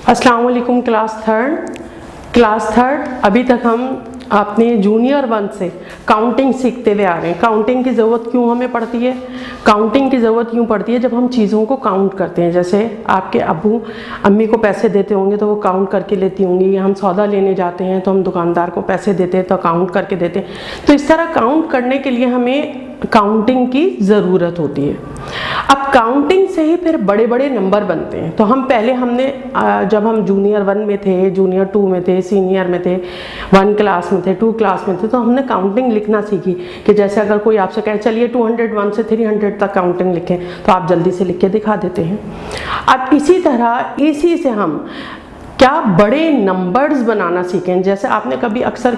अस्सलाम वालेकुम class third अभी तक हम अपने जूनियर वन से काउंटिंग सीखते हुए आ रहे हैं। काउंटिंग की ज़रूरत क्यों हमें पड़ती है? काउंटिंग की ज़रूरत यूँ पड़ती है जब हम चीज़ों को काउंट करते हैं। जैसे आपके अब्बू अम्मी को पैसे देते होंगे तो वो काउंट करके लेती होंगी, या हम सौदा लेने जाते हैं तो हम दुकानदार को पैसे देते हैं तो काउंट करके देते हैं। तो इस तरह काउंट करने के लिए हमें काउंटिंग की ज़रूरत होती है। अब काउंटिंग से ही फिर बड़े बड़े नंबर बनते हैं। तो हमने जब हम जूनियर वन में थे, जूनियर टू में थे, सीनियर में थे, वन क्लास में थे, टू क्लास में थे, तो हमने काउंटिंग लिखना सीखी कि जैसे अगर कोई आपसे कहे चलिए 201 से 300 तक काउंटिंग लिखें तो आप जल्दी से लिख के दिखा देते हैं। अब इसी तरह इसी से हम क्या बड़े नंबर्स बनाना सीखें। जैसे आपने कभी अक्सर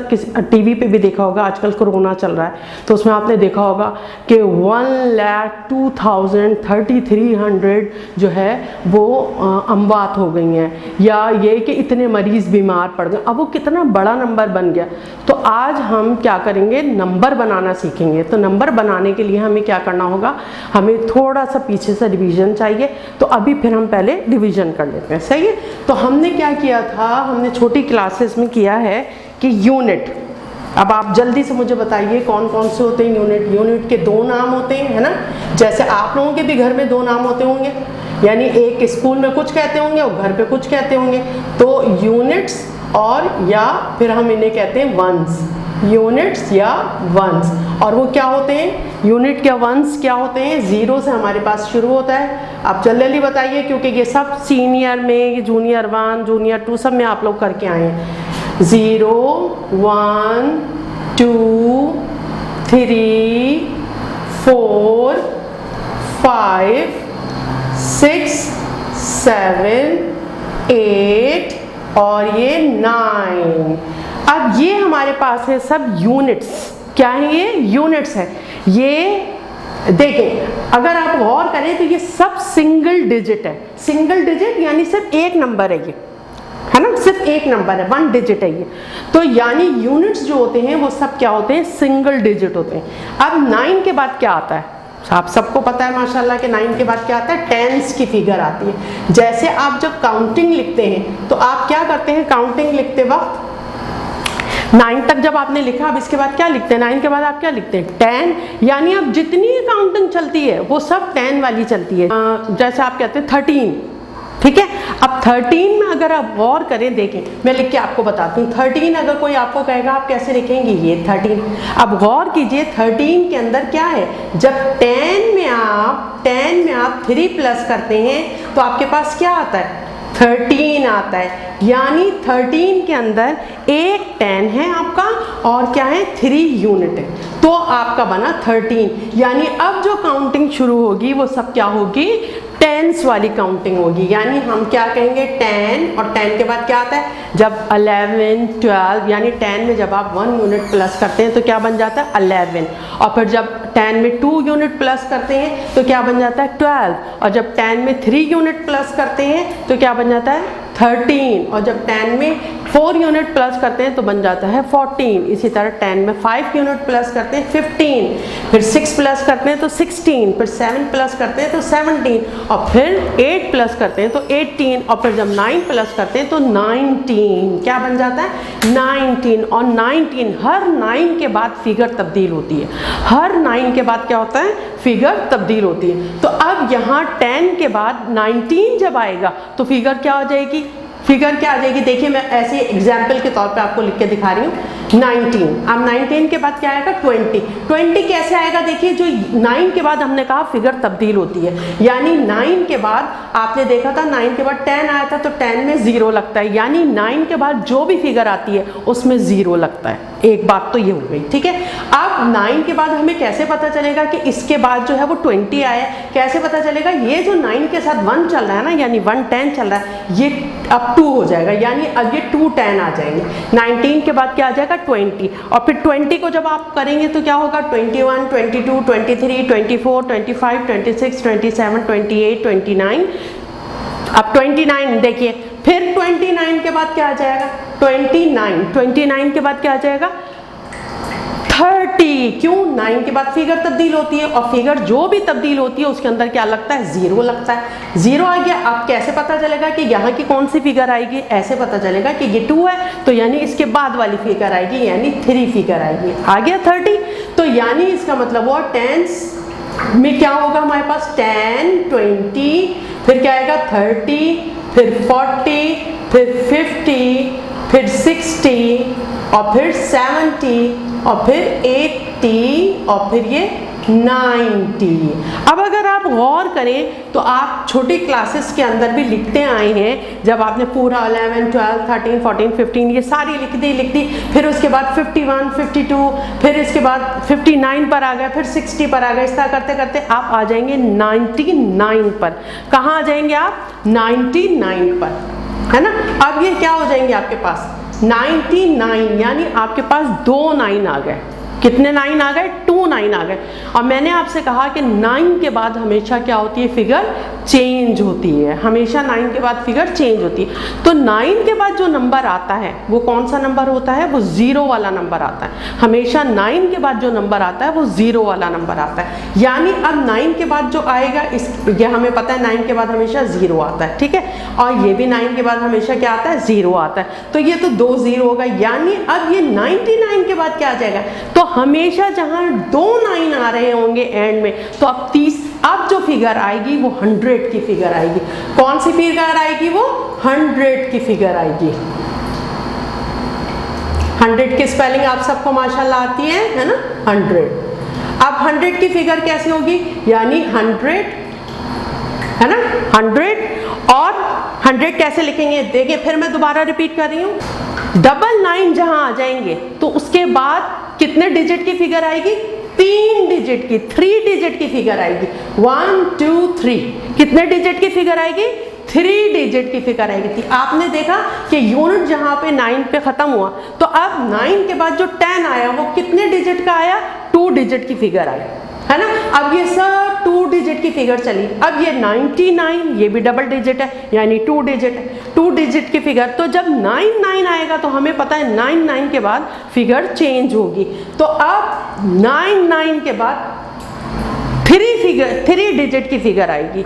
टीवी पे भी देखा होगा, आजकल कोरोना चल रहा है तो उसमें आपने देखा होगा कि 1,02,3300 जो है वो अमवात हो गई हैं, या ये कि इतने मरीज़ बीमार पड़ गए। अब वो कितना बड़ा नंबर बन गया। तो आज हम क्या करेंगे, नंबर बनाना सीखेंगे। तो नंबर बनाने के लिए हमें क्या करना होगा, हमें थोड़ा सा पीछे से डिवीज़न चाहिए। तो अभी फिर हम पहले डिवीज़न कर लेते हैं, सही है। तो हमने क्या किया था, हमने छोटी क्लासेस में किया है कि यूनिट। अब आप जल्दी से मुझे बताइए कौन कौन से होते हैं यूनिट। यूनिट के दो नाम होते हैं, है ना। जैसे आप लोगों के भी घर में दो नाम होते होंगे, यानी एक स्कूल में कुछ कहते होंगे और घर पे कुछ कहते होंगे। तो यूनिट्स और या फिर हम इन्हें कहते हैं वंस, यूनिट्स या वंस। और वो क्या होते हैं, यूनिट या वंस क्या होते हैं, ज़ीरो से हमारे पास शुरू होता है। आप जल्दी बताइए, क्योंकि ये सब सीनियर में, जूनियर वन, जूनियर टू सब में आप लोग करके आए हैं। 0 1 2 3 4 5 6 7 8 और ये 9। अब ये हमारे पास है सब यूनिट्स। क्या है ये? यूनिट्स है। ये देखें, अगर आप गौर करें तो ये सब सिंगल डिजिट है। सिंगल डिजिट यानी सिर्फ एक नंबर है, ये है ना, सिर्फ एक नंबर है, 1 डिजिट है ये। तो यानी यूनिट्स जो होते हैं वो सब क्या होते हैं, सिंगल डिजिट होते हैं। अब 9 के बाद क्या आता है, आप सबको पता है माशाल्लाह कि 9 के बाद क्या आता है, टेंस की फिगर आती है। जैसे आप जब काउंटिंग लिखते हैं तो आप क्या करते हैं, काउंटिंग लिखते वक्त 9 तक जब आपने लिखा, अब इसके बाद क्या लिखते हैं, 9 के बाद आप क्या लिखते हैं, 10। यानी अब जितनी काउंटिंग चलती है वो सब 10 वाली चलती है। जैसे आप कहते हैं 13, ठीक है। अब 13 में अगर आप गौर करें, देखें मैं लिख के आपको बताती हूँ। 13 अगर कोई आपको कहेगा आप कैसे लिखेंगे, ये 13। अब गौर कीजिए 13 के अंदर क्या है, जब 10 में आप 3 प्लस करते हैं तो आपके पास क्या आता है, 13 आता है। यानी 13 के अंदर एक 10 है आपका और क्या है, 3 यूनिट है, तो आपका बना 13। यानी अब जो काउंटिंग शुरू होगी वो सब क्या होगी, टेंस वाली काउंटिंग होगी। यानी हम क्या कहेंगे, 10, और 10 के बाद क्या आता है, जब 11 12, यानी 10 में जब आप 1 यूनिट प्लस करते हैं तो क्या बन जाता है, 11। और फिर जब 10 में 2 यूनिट प्लस करते हैं तो क्या बन जाता है, 12। और जब 10 में 3 यूनिट प्लस करते हैं तो क्या बन जाता है, 13। और जब 10 में 4 यूनिट प्लस करते हैं तो बन जाता है 14। इसी तरह 10 में 5 यूनिट प्लस करते हैं 15, फिर 6 प्लस करते हैं तो 16, फिर 7 प्लस करते हैं तो 17, और फिर 8 प्लस करते हैं तो 18, और फिर जब 9 प्लस करते हैं तो 19। क्या बन जाता है, 19। और 19, हर 9 के बाद फिगर तब्दील होती है। हर 9 के बाद क्या होता है, फिगर तब्दील होती है। तो अब यहाँ 10 के बाद 19 जब आएगा तो फिगर क्या हो जाएगी, फिगर क्या आ जाएगी, देखिए मैं ऐसे एग्जाम्पल के तौर पे आपको लिख के दिखा रही हूँ। 19, अब 19 के बाद क्या आएगा, 20। 20 कैसे आएगा, देखिए जो 9 के बाद हमने कहा फिगर तब्दील होती है। यानी 9 के बाद आपने देखा था, 9 के बाद 10 आया था तो 10 में 0 लगता है। यानी 9 के बाद जो भी फिगर आती है उसमें 0 लगता है। एक बात तो ये हो गई, ठीक है। अब 9 के बाद हमें कैसे पता चलेगा कि इसके बाद जो है वो 20 आया है, कैसे पता चलेगा, ये जो 9 के साथ 1 चल रहा है ना, यानी 1 10 चल रहा है, ये अब 2 हो जाएगा। यानी अब ये 2 10 आ जाएंगे। 19 के बाद क्या आ जाएगा, 20। और फिर 20 को जब आप करेंगे तो क्या होगा, 21 22 23 24 25 26 27 28 29। अब 29 देखिए, फिर 29 के बाद क्या आ जाएगा, 29 के बाद क्या आ जाएगा, 30। क्यों? 9 के बाद फिगर तब्दील होती है, और फिगर जो भी तब्दील होती है उसके अंदर क्या लगता है? 0 लगता है। 0 आ गया। अब कैसे पता चलेगा कि यहाँ की कौन सी फिगर आएगी? ऐसे पता चलेगा कि ये 2 है, तो यानी इसके बाद वाली फिगर आएगी, यानी 3 फिगर आएगी। आ गया 30। तो यानी इसका मतलब हुआ टेंस में क्या होगा हमारे पास? 10, 20, फिर क्या आएगा? 30, फिर 40, फिर 50, फिर 60, और फिर 70, और फिर 80, और फिर ये 90। अब अगर आप गौर करें तो आप छोटी क्लासेस के अंदर भी लिखते आए हैं, जब आपने पूरा 11, 12, 13, 14, 15 ये सारी लिख दी, फिर उसके बाद 51, 52, फिर इसके बाद 59 पर आ गए, फिर 60 पर आ गए, इस तरह करते करते आप आ जाएंगे 99 पर। कहाँ आ जाएंगे आप? 99 पर, है ना। अब ये क्या हो जाएंगे आपके पास? 99, यानी आपके पास 2 9 आ गए। कितने 9 आ गए? 2 9 आ गए। और मैंने आपसे कहा कि 9 के बाद हमेशा क्या होती है? फिगर चेंज होती है। हमेशा 9 के बाद फिगर चेंज होती है। तो 9 के बाद जो नंबर आता है वो कौन सा नंबर होता है? वो 0 वाला नंबर आता है। हमेशा 9 के बाद जो नंबर आता है वो 0 वाला नंबर आता है। यानी अब 9 के बाद जो आएगा, ये हमें पता है 9 के बाद हमेशा 0 आता है, ठीक है। और ये भी 9 के बाद हमेशा क्या आता है? 0 आता है। तो ये तो 2 0 होगा, यानी अब ये 99 के बाद क्या आ जाएगा? तो हमेशा जहां 2 9 आ रहे होंगे एंड में, तो अब जो फिगर आएगी वो 100 की फिगर आएगी। कौन सी फिगर आएगी? वो 100 की फिगर आएगी। 100 की स्पेलिंग आप सबको माशाल्लाह आती है ना? 100। अब 100 की फिगर कैसे होगी? यानी 100, है ना, 100। और 100 कैसे लिखेंगे? देखिए, फिर मैं दोबारा रिपीट कर रही हूँ। 99 जहां आ जाएंगे तो उसके बाद कितने डिजिट की फिगर आएगी? 3 डिजिट की, 3 डिजिट की फिगर आएगी। 1 2 3। कितने डिजिट की फिगर आएगी? 3 डिजिट की फिगर आएगी थी। आपने देखा कि यूनिट जहां पे 9 पे खत्म हुआ, तो अब 9 के बाद जो 10 आया वो कितने डिजिट का आया? 2 डिजिट की फिगर आई, है ना। अब ये सब 2 डिजिट की फिगर चली। अब ये 99, ये भी डबल डिजिट है, यानी 2 डिजिट है, 2 डिजिट की फिगर। तो जब 99 आएगा तो हमें पता है 99 के बाद फिगर चेंज होगी। तो अब 99 के बाद 3 डिजिट की फिगर आएगी।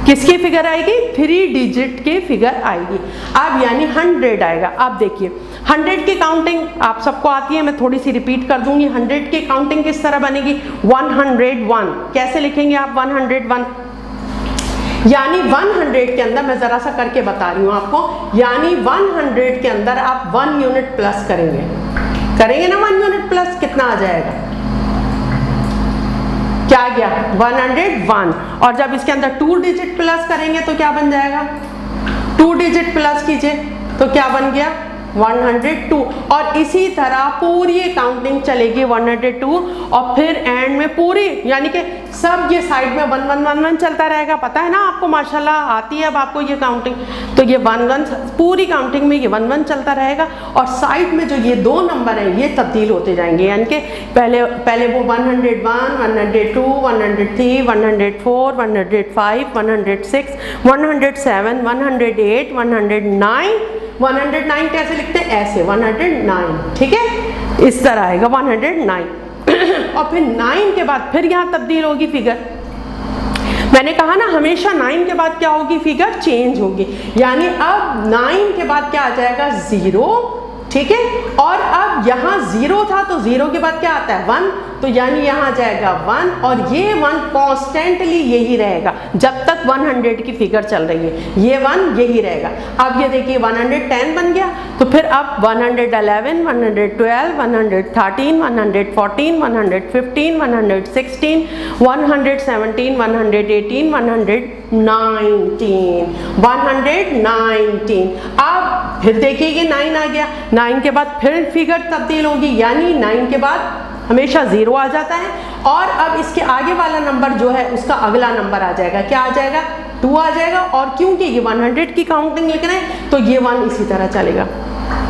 किसकी फिगर आएगी? 3 डिजिट की फिगर आएगी। अब यानी 100 आएगा। अब देखिए 100 की काउंटिंग आप सबको आती है, मैं थोड़ी सी रिपीट कर दूंगी। 100 की काउंटिंग किस तरह बनेगी? 101। कैसे लिखेंगे आप 101? यानी 100 के अंदर, मैं जरा सा करके बता रही हूँ आपको, यानी 100 के अंदर आप 1 यूनिट प्लस करेंगे ना। 1 यूनिट प्लस कितना आ जाएगा? क्या आ गया? 101। और जब इसके अंदर 2 डिजिट प्लस करेंगे तो क्या बन जाएगा? 2 डिजिट प्लस कीजिए तो क्या बन गया? 102। और इसी तरह पूरी काउंटिंग चलेगी 102, और फिर एंड में पूरी, यानी कि सब ये साइड में 1 1 1 1 चलता रहेगा। पता है ना आपको, माशाल्लाह आती है अब आपको ये काउंटिंग। तो ये 1 1 पूरी काउंटिंग में ये 1 1 चलता रहेगा, और साइड में जो ये 2 नंबर हैं ये तब्दील होते जाएंगे। यानी कि पहले वो 101, 102, 103, 104, 105, 106, 107, 108, 109। 109 कैसे लिखते हैं? ऐसे 109, ठीक है, इस तरह आएगा 109। और फिर 9 के बाद फिर यहाँ तब्दील होगी फिगर। मैंने कहा ना हमेशा 9 के बाद क्या होगी? फिगर चेंज होगी। यानी अब 9 के बाद क्या आ जाएगा? 0, ठीक है। और अब यहाँ 0 था तो 0 के बाद क्या आता है? 1। तो यानी यहाँ जाएगा 1, और ये 1 कॉन्स्टेंटली यही रहेगा जब तक 100 की फिगर चल रही है। ये 1 यही रहेगा। अब ये देखिए 110 बन गया, तो फिर अब 111, 112, 113, 114, 115, 116, 117, 118, 119। अब फिर देखिए ये 9 आ गया। 9 के बाद फिर फिगर तब्दील होगी, यानी 9 के बाद हमेशा 0 आ जाता है, और अब इसके आगे वाला नंबर जो है उसका अगला नंबर आ जाएगा। क्या आ जाएगा? 2 आ जाएगा। और क्योंकि ये 100 की काउंटिंग लिखना है तो ये 1 इसी तरह चलेगा।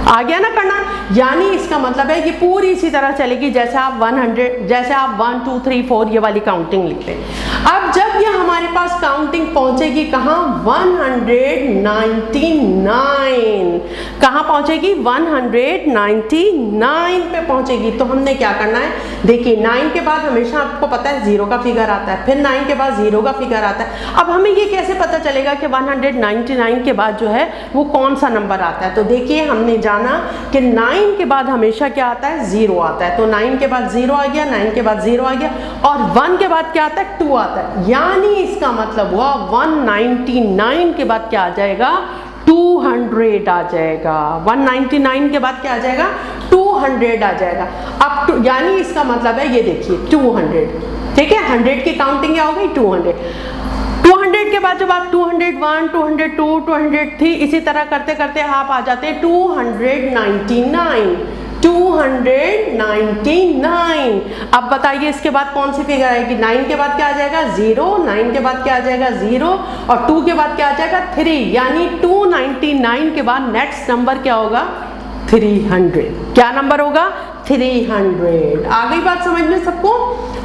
आ गया ना करना? यानी इसका मतलब है ये पूरी इसी तरह चलेगी जैसे आप 100, जैसे आप 1 2 3 4 ये वाली काउंटिंग लिखते हैं। अब जब जब ये हमारे पास काउंटिंग पहुंचेगी कहाँ, 199, कहाँ पहुंचेगी, 199 पे पहुंचेगी। तो हमने क्या करना है, देखिए 9 के बाद हमेशा आपको पता है 0 का फिगर आता है, फिर 9 के बाद 0 का फिगर आता है। अब हमें ये कैसे पता चलेगा कि 199 के बाद जो है वो कौन सा नंबर आता है। तो देखिए हमने जाना कि 9 के बाद हमेशा क्या आता है, 0 आता है। तो 9 के बाद 0 आ गया, 9 के बाद 0 आ गया, और 1 के बाद क्या आता है, 2 आता है। यानी इसका मतलब हुआ 199 के बाद क्या आ जाएगा, 200 आ जाएगा। 199 के बाद क्या आ जाएगा, 200 आ जाएगा। अब यानी इसका मतलब है, ये देखिए 200, ठीक है, 100 की काउंटिंग क्या हो गई, 200। 200 के बाद जब आप 201, 202, 203 इसी तरह करते करते आप आ जाते हैं 299। 299। अब बताइए इसके बाद कौन सी फिगर आएगी, 9 के बाद क्या आ जाएगा, 0, 9 के बाद क्या आ जाएगा, 0, और 2 के बाद क्या आ जाएगा, 3। यानी 299 के बाद नेक्स्ट नंबर क्या होगा, 300। क्या नंबर होगा, 300। आ गई बात समझ में सबको।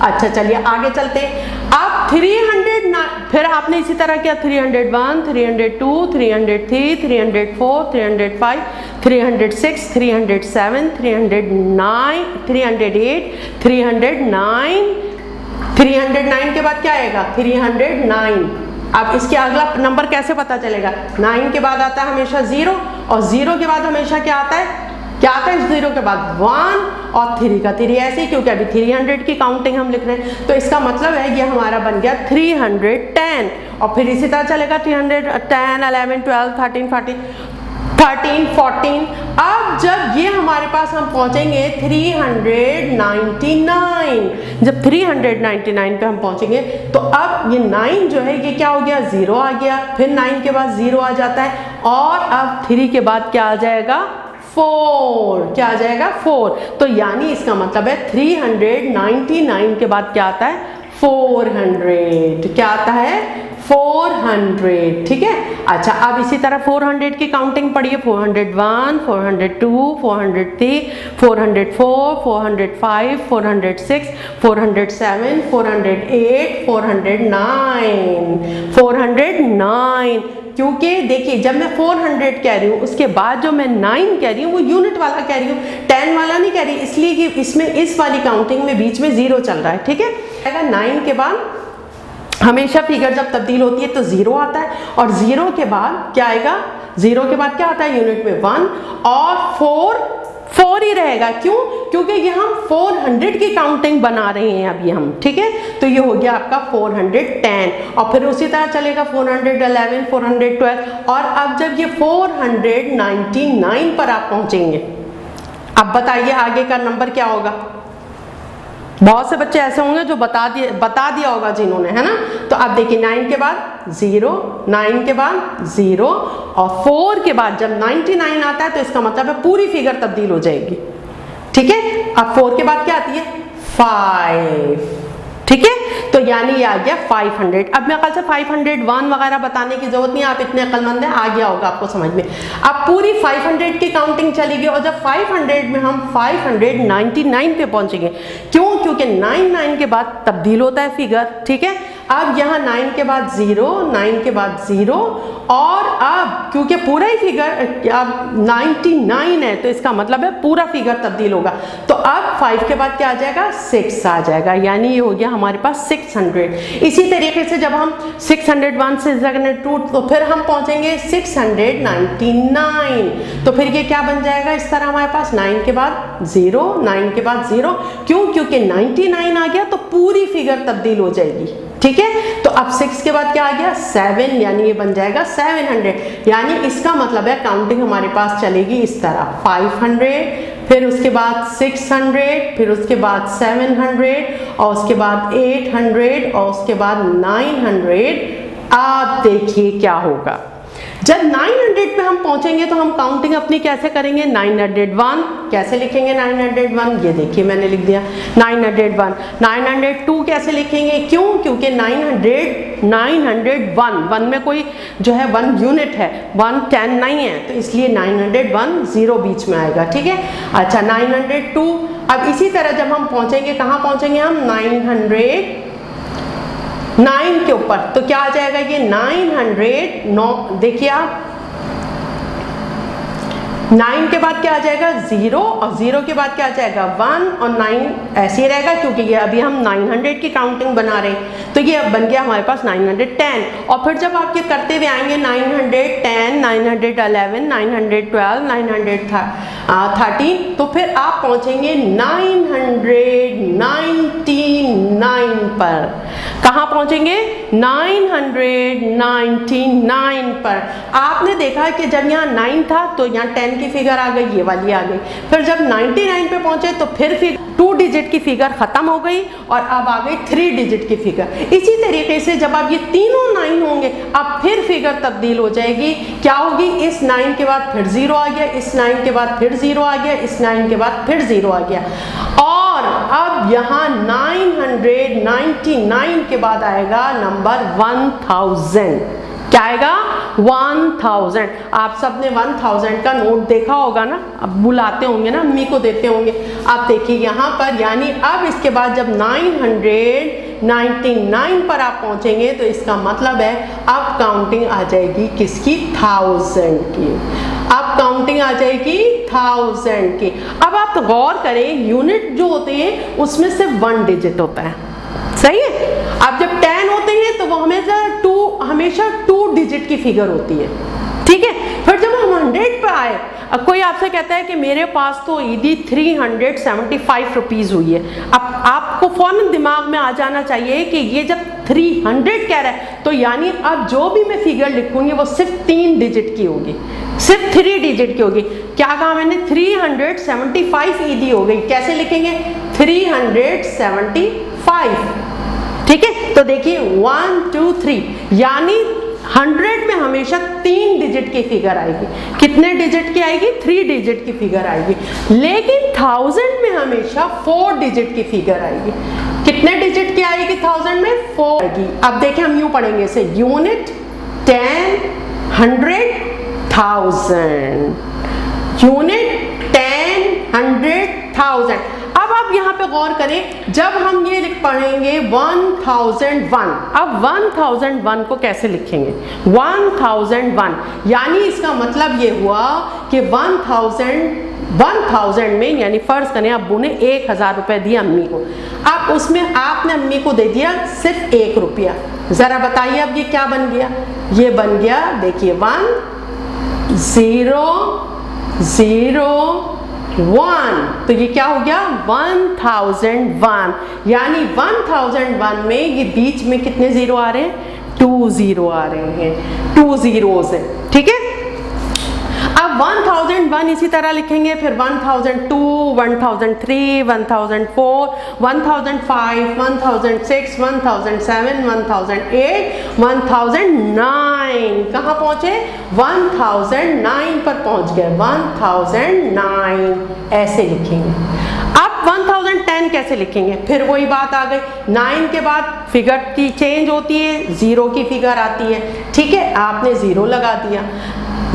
अच्छा चलिए आगे चलते हैं। अब 300, फिर आपने इसी तरह किया 301, 302, 303, 304, 305, 306, 307, 309, 308, 309। 309 के बाद क्या आएगा, 309। अब इसके अगला नंबर कैसे पता चलेगा, 9 के बाद आता है हमेशा 0, और 0 के बाद हमेशा क्या आता है, क्या आता है 0 के बाद 1, और 3 का 3 ऐसे ही, क्योंकि अभी 300 की काउंटिंग हम लिख रहे हैं। तो इसका मतलब है ये हमारा बन गया 310, और फिर इसी तरह चलेगा 310, 11, 12, 13, 14, 14। अब जब ये हमारे पास हम पहुंचेंगे 399, जब 399 पे हम पहुंचेंगे तो अब ये 9 जो है ये क्या हो गया, 0 आ गया, फिर 9 के बाद 0 आ जाता है, और अब 3 के बाद क्या आ जाएगा, 4। क्या आ जाएगा, 4। तो यानी इसका मतलब है 399 के बाद क्या आता है, 400। क्या आता है, 400, ठीक है। अच्छा अब इसी तरह 400 की काउंटिंग पढ़िए, 401, 402, 403, 404, 405, 406, 407, 408, 409, 409। क्योंकि देखिए जब मैं 400 कह रही हूँ उसके बाद जो मैं 9 कह रही हूँ वो यूनिट वाला कह रही हूँ, 10 वाला नहीं कह रही, इसलिए कि इसमें इस वाली काउंटिंग में बीच में 0 चल रहा है, ठीक है। 9 के बाद हमेशा फिगर जब तब्दील होती है तो 0 आता है, और 0 के बाद क्या आएगा, 0 के बाद क्या आता है यूनिट में 1, और 4 ही रहेगा। क्यों, क्योंकि ये हम 400 की काउंटिंग बना रहे हैं अभी हम, ठीक है। तो ये हो गया आपका 410, और फिर उसी तरह चलेगा 411, 412, और अब जब ये 499 पर आप पहुंचेंगे, अब बताइए आगे का नंबर क्या होगा। बहुत से बच्चे ऐसे होंगे जो बता दिया होगा जिन्होंने, है ना। तो अब देखिए 9 के बाद 0, 9 के बाद 0, और 4 के बाद जब 99 आता है तो इसका मतलब है पूरी फिगर तब्दील हो जाएगी, ठीक है। अब 4 के बाद क्या आती है, 5, ठीक है। तो यानी ये आ गया 500। अब मेरे ख्याल से 501 वगैरह बताने की जरूरत नहीं है, आप इतने अक्लमंद हैं, आ गया होगा आपको समझ में। अब पूरी 500 की काउंटिंग चलेगी, और जब 500 में हम 599 पे पहुंचेंगे, क्यों, क्योंकि 99 के बाद तब्दील होता है फिगर, ठीक है। अब यहाँ 9 के बाद 0, 9 के बाद 0, और अब क्योंकि पूरा ही फिगर अब 99 है तो इसका मतलब है पूरा फिगर तब्दील होगा। तो अब 5 के बाद क्या आ जाएगा, 6 आ जाएगा, यानी ये हो गया हमारे पास 600। इसी तरीके से जब हम 601 से 602 तो फिर हम पहुंचेंगे 699, तो फिर ये क्या बन जाएगा इस तरह हमारे पास 9 के बाद 0, 9 के बाद 0, क्यों, क्योंकि 99 आ गया तो पूरी फिगर तब्दील हो जाएगी, ठीक है। तो अब 6 के बाद क्या आ गया, 7, यानी ये बन जाएगा 700। यानी इसका मतलब है काउंटिंग हमारे पास चलेगी इस तरह, 500, फिर उसके बाद 600, फिर उसके बाद 700, और उसके बाद 800, और उसके बाद 900। आप देखिए क्या होगा जब 900 पे हम पहुंचेंगे तो हम काउंटिंग अपनी कैसे करेंगे, 901 कैसे लिखेंगे, 901 ये देखिए मैंने लिख दिया 901। 902 कैसे लिखेंगे, क्यों, क्योंकि 901 में कोई जो है 1 यूनिट है, 1 10 नहीं है, तो इसलिए 901 0 बीच में आएगा, ठीक है। अच्छा 902, अब इसी तरह जब हम पहुंचेंगे, कहाँ पहुंचेंगे हम, 903 9 के ऊपर, तो क्या आ जाएगा ये 900, देखिए आप 9 के बाद क्या आ जाएगा 0, और 0 के बाद क्या आ जाएगा 1, और 9 ऐसे ही रहेगा क्योंकि ये अभी हम 900 की काउंटिंग बना रहे हैं। तो ये अब बन गया हमारे पास 910, और फिर जब आप ये करते हुए आएंगे 910, 911, 912, 913, तो फिर आप पहुंचेंगे 999 पर। कहाँ पहुंचेंगे 999 पर। आपने देखा कि जब यहाँ 9 था तो यहाँ 10 की फिगर आ गई, ये वाली आ गई। फिर जब 99 पे पहुंचे तो फिर 2 डिजिट की फिगर खत्म हो गई और अब आ गई 3 डिजिट की फिगर। इसी तरीके से जब अब ये तीनों 9 होंगे, अब फिर फिगर तब्दील हो जाएगी। क्या होगी, इस 9 के बाद फिर 0 आ गया, इस 9 के बाद फिर 0 आ गया, इस 9 के बाद फिर 0 आ गया, और अब यहाँ 999 के बाद आएगा नंबर 1000। क्या आएगा 1000। आप सबने 1000 का नोट देखा होगा ना, अब बुलाते होंगे ना, अम्मी को देते होंगे। आप देखिए यहाँ पर, यानी अब इसके बाद जब 999 पर आप पहुंचेंगे तो इसका मतलब है अब काउंटिंग आ जाएगी किसकी, 1000 की। अब काउंटिंग आ जाएगी 1000 की। अब आप गौर करें, यूनिट जो होते हैं उसमें सिर्फ 1 डिजिट होता है, सही है। अब जब 10 होते हैं तो वो हमेशा 2 डिजिट की फिगर होती है, ठीक है। फिर जब हम 100 पे आए, अब कोई आपसे कहता है कि मेरे पास तो ईदी 375 रुपीज़ हुई है। अब आपको फौरन दिमाग में आ जाना चाहिए कि ये जब 300 कह रहा है तो यानी अब जो भी मैं फिगर लिखूंगी वो सिर्फ 3 डिजिट की होगी, सिर्फ 3 डिजिट की होगी। क्या कहा मैंने, 375 ईदी हो गई। कैसे लिखेंगे, 375, ठीक है। तो देखिए 1 2 3, यानी 100 में हमेशा 3 डिजिट की फिगर आएगी। कितने डिजिट की आएगी, 3 डिजिट की फिगर आएगी। लेकिन 1000 में हमेशा 4 डिजिट की फिगर आएगी। कितने डिजिट की आएगी 1000 में, 4 आएगी। अब देखिए हम यूं पढ़ेंगे इसे, यूनिट 10 100 1000, यूनिट 10 100 1000। अब आप यहाँ पे गौर करें, जब हम ये पढ़ेंगे 1001, अब 1001 को कैसे लिखेंगे, 1001, यानी इसका मतलब ये हुआ कि 1000 में, यानी फर्ज करें अब्बू ने 1000 रुपए दिया अम्मी को, अब उसमें आपने अम्मी को दे दिया सिर्फ 1 रुपया। जरा बताइए अब ये क्या बन गया, ये बन गया, देखिए 1 0 0 1, तो ये क्या हो गया 1001। यानी 1001 में ये बीच में कितने जीरो आ रहे हैं, 2 जीरो आ रहे हैं, 2 जीरोस है, ठीक है। अब 1001 इसी तरह लिखेंगे, फिर 1002 1003 1004 1005 1006 1007 1008 1009, कहाँ पहुंचे 1009 पर पहुंच गए, 1009 ऐसे लिखेंगे। अब 1010 कैसे लिखेंगे, फिर वही बात आ गई, 9 के बाद फिगर की चेंज होती है, 0 की फिगर आती है, ठीक है। आपने 0 लगा दिया,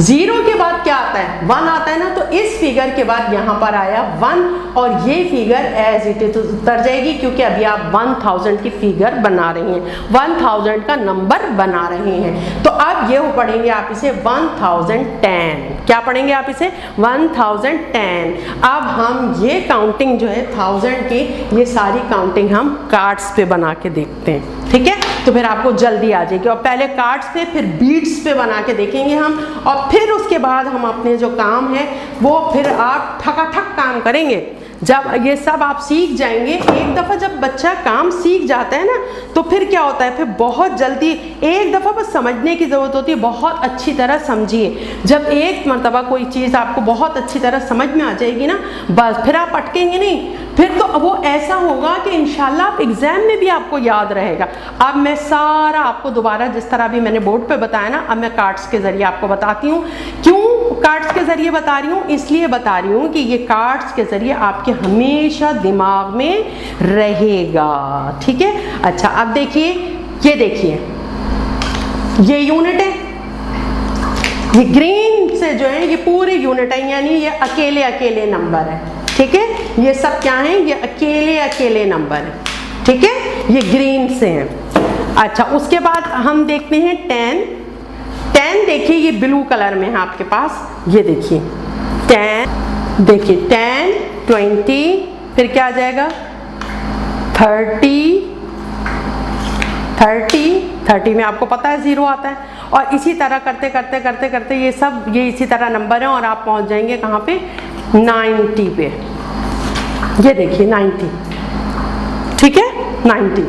0 के बाद क्या आता है 1 आता है ना, तो इस फिगर के बाद यहाँ पर आया 1 और ये फिगर एज इट इज उतर जाएगी, क्योंकि अभी आप 1000 की फिगर बना रही हैं, 1000 का नंबर बना रहे हैं। तो अब ये पढ़ेंगे आप इसे 1010, क्या पढ़ेंगे आप इसे 1010। अब हम ये काउंटिंग जो है 1000 की, ये सारी काउंटिंग हम कार्ड्स पे बना के देखते हैं, ठीक है। तो फिर आपको जल्दी आ जाएगी, और पहले कार्ड्स पे फिर बीट्स पे बना के देखेंगे हम, और फिर उसके बाद हम अपने जो काम है वो फिर आप ठकाठक काम करेंगे। जब ये सब आप सीख जाएंगे, एक दफ़ा जब बच्चा काम सीख जाता है ना, तो फिर क्या होता है, फिर बहुत जल्दी, एक दफ़ा बस समझने की ज़रूरत होती है, बहुत अच्छी तरह समझिए। जब एक मरतबा कोई चीज़ आपको बहुत अच्छी तरह समझ में आ जाएगी ना, बस फिर आप अटकेंगे नहीं, फिर तो वो ऐसा होगा कि इंशाल्लाह आप एग्ज़ाम में भी आपको याद रहेगा। अब मैं सारा आपको दोबारा जिस तरह भी मैंने बोर्ड पे बताया ना, अब मैं कार्ड्स के ज़रिए आपको बताती हूँ। क्यों कार्ड्स के ज़रिए बता रही हूँ, इसलिए बता रही हूँ कि ये कार्ड्स के ज़रिए आपके हमेशा दिमाग में रहेगा, ठीक है। अच्छा अब देखिए, ये देखिए, ये यूनिट है, ये ग्रीन से जो है ये पूरे यूनिट है, यानी ये अकेले अकेले नंबर है, ठीक है। ये सब क्या है, ये अकेले अकेले नंबर है, ठीक है, ये ग्रीन से हैं। अच्छा, उसके बाद हम देखते हैं 10। 10 देखिए ये ब्लू कलर में है आपके पास, ये देखिए 10, देखिए 10, 20, फिर क्या आ जाएगा 30, 30 में आपको पता है 0 आता है, और इसी तरह करते करते करते करते ये इसी तरह नंबर हैं और आप पहुंच जाएंगे कहाँ पे 90 पे। ये देखिए 90, ठीक है 90,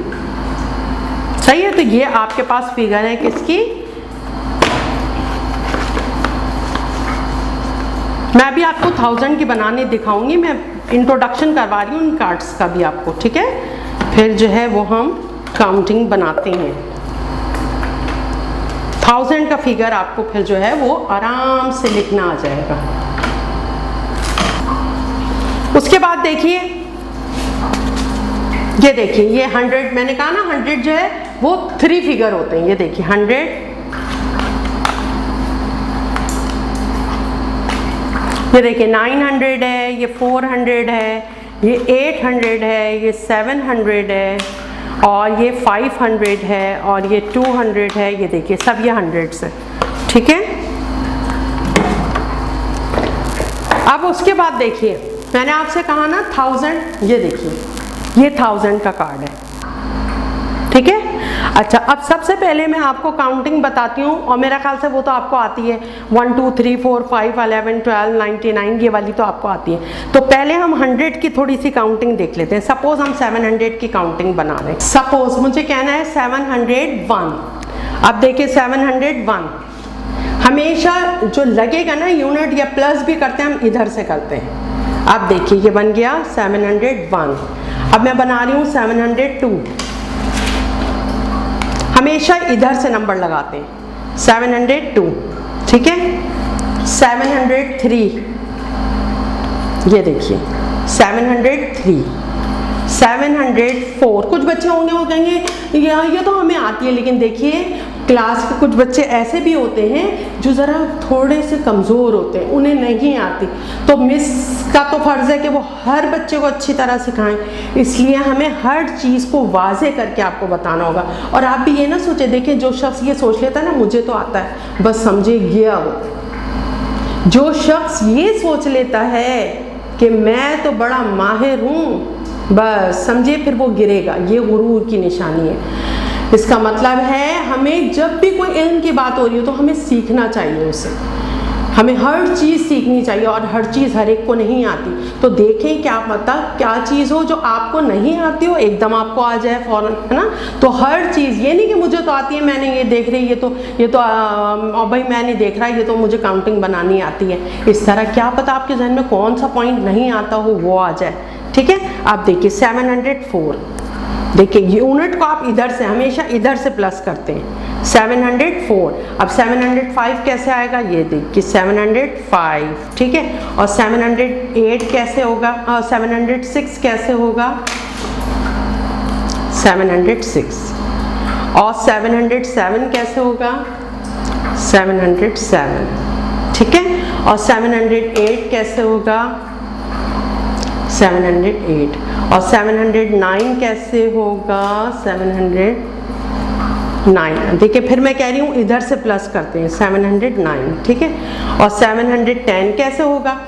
सही है। तो ये आपके पास फिगर है किसकी, मैं अभी आपको 1000 की बनाने दिखाऊंगी, मैं इंट्रोडक्शन करवा रही हूँ इन कार्ड्स का भी आपको, ठीक है। फिर जो है वो हम काउंटिंग बनाते हैं। 1000 का फिगर आपको फिर जो है वो आराम से लिखना आ जाएगा। उसके बाद देखिए, ये देखिए ये 100, मैंने कहा ना 100 जो है वो 3 फिगर होते हैं। ये देखिए 100, ये देखिए 900 है, ये 400 है, ये 800 है, ये 700 है, और ये 500 है, और ये 200 है। ये देखिए सब ये 100 से, ठीक है। अब उसके बाद देखिए, मैंने आपसे कहा ना 1000, ये देखिए ये 1000 का कार्ड है, ठीक है। अच्छा, अब सबसे पहले मैं आपको काउंटिंग बताती हूँ, और मेरा ख्याल से वो तो आपको आती है 1 2 3 4 5 11 12 99, ये वाली तो आपको आती है। तो पहले हम 100 की थोड़ी सी काउंटिंग देख लेते हैं। सपोज हम 700 की काउंटिंग बना रहे हैं। सपोज मुझे कहना है 701। अब देखिए 701 हमेशा जो लगेगा ना यूनिट या प्लस भी करते हैं हम इधर से करते हैं। अब देखिए ये बन गया 701। अब मैं बना रही हूँ 702, हमेशा इधर से नंबर लगाते हैं। 702, ठीक है। 703, ये देखिए 703, 704। कुछ बच्चे होंगे वो कहेंगे ये तो हमें आती है, लेकिन देखिए क्लास के कुछ बच्चे ऐसे भी होते हैं जो ज़रा थोड़े से कमज़ोर होते हैं, उन्हें नहीं आती। तो मिस का तो फ़र्ज़ है कि वो हर बच्चे को अच्छी तरह सिखाएं, इसलिए हमें हर चीज़ को वाज़े करके आपको बताना होगा। और आप भी ये ना सोचे, देखिए जो शख्स ये सोच लेता है ना मुझे तो आता है, बस समझे गया वो। जो शख्स ये सोच लेता है कि मैं तो बड़ा माहिर हूँ, बस समझिए फिर वो गिरेगा। ये गुरूर की निशानी है। इसका मतलब है हमें जब भी कोई इल्म की बात हो रही हो तो हमें सीखना चाहिए उसे, हमें हर चीज़ सीखनी चाहिए, और हर चीज़ हर एक को नहीं आती। तो देखें क्या पता क्या चीज़ हो जो आपको नहीं आती हो, एकदम आपको आ जाए फ़ौरन, है ना। तो हर चीज़, ये नहीं कि मुझे तो आती है, मैंने ये देख रही, ये तो भाई मैं नहीं देख रहा, ये तो मुझे काउंटिंग बनानी आती है। इस तरह क्या पता आपके जहन में कौन सा पॉइंट नहीं आता हो वो आ जाए, ठीक है। आप देखिए 704, देखिए यूनिट को आप इधर से हमेशा इधर से प्लस करते हैं। 704। अब 705 कैसे आएगा, ये देखिए 705, ठीक है। और 708 कैसे होगा, 706 कैसे होगा, 706। और 707 कैसे होगा, 707, ठीक है। और 708 कैसे होगा, 708। और 709 कैसे होगा, 709। देखिए फिर मैं कह रही हूँ इधर से प्लस करते हैं, 709, ठीक है। और 710 कैसे होगा,